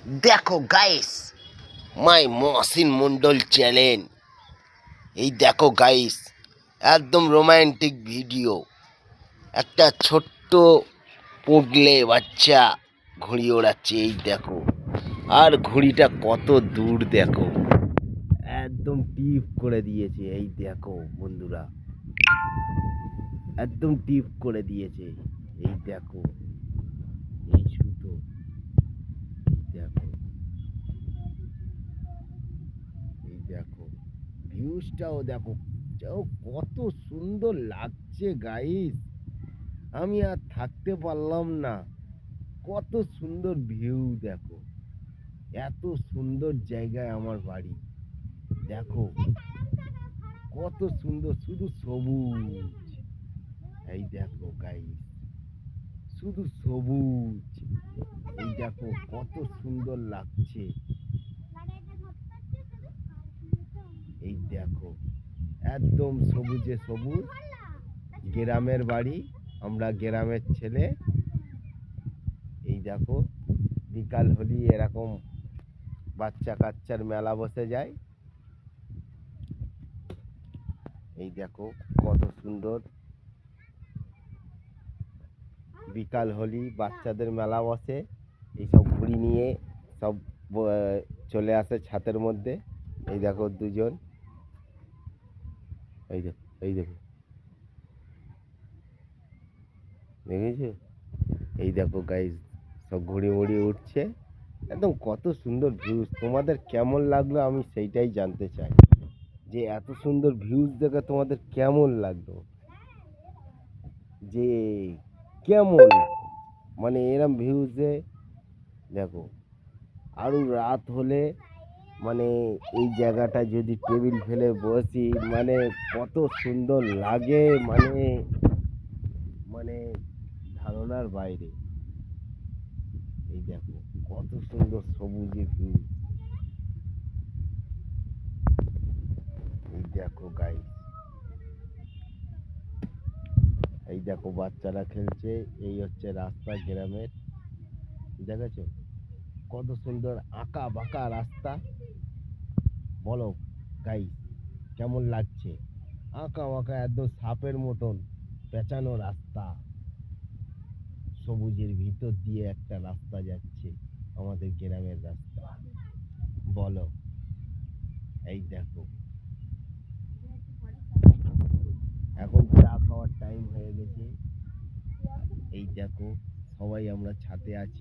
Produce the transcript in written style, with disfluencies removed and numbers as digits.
দেখো গাইস, মাই মহসিন মন্ডল চ্যানেল। এই দেখো গাইস, একদম রোমান্টিক ভিডিও। একটা ছোট্ট পোগলে বাচ্চা ঘুড়ি ওড়াচ্ছে, এই দেখো। আর ঘুড়িটা কত দূর দেখো, একদম টিপ করে দিয়েছে। এই দেখো বন্ধুরা, একদম টিপ করে দিয়েছে। এই দেখো, এই সুতো, দেখো, এই দেখো ভিউজটাও দেখো, কত সুন্দর লাগছে গাইস। আমি আর থাকতে পারলাম না। কত সুন্দর ভিউ দেখো, এত সুন্দর জায়গায় আমার বাড়ি। দেখো কত সুন্দর, শুধু সবুজ। এই দেখো গাইস, শুধু সবুজ। এই দেখো কত সুন্দর লাগছে। এই দেখো একদম সবুজে সবুজ। গ্রামের বাড়ি, আমরা গ্রামের ছেলে। এই দেখো বিকাল হলি এরকম বাচ্চা কাচ্চার মেলা বসে যায়। এই দেখো কত সুন্দর, বিকাল হলি বাচ্চাদের মেলা বসে। এইসব ঘুড়ি নিয়ে সব চলে আসে ছাদের মধ্যে। এই দেখো দুজন, এই দেখো, এই দেখো, দেখেছো? এই দেখো গাইস, সব ঘুড়ি মুড়ি উঠছে। একদম কত সুন্দর ভিউজ। তোমাদের কেমন লাগলো আমি সেইটাই জানতে চাই, যে এত সুন্দর ভিউজ দেখে তোমাদের কেমন লাগলো, যে কেমন, মানে এরম ভিউজে দেখো। আরও রাত হলে মানে এই জায়গাটা যদি টেবিল ফেলে বসি, মানে কত সুন্দর লাগে, মানে মানে ধারণার বাইরে। এই দেখো কত সুন্দর সবুজে ভিউ। এই দেখো গাইস, এই দেখো বাচ্চারা খেলছে। এই হচ্ছে রাস্তা গ্রামের, দেখেছো কত সুন্দর আঁকা বাঁকা রাস্তা। বলো গাইস কেমন লাগছে? আঁকা বাঁকা একদম সাপের মতন পেঁচানো রাস্তা, সবুজের ভিতর দিয়ে একটা রাস্তা যাচ্ছে, আমাদের গ্রামের রাস্তা। বলো, এই দেখো এখন চা খাওয়ার টাইম হয়ে গেছে। এই দেখো সবাই আমরা ছাদে আছি।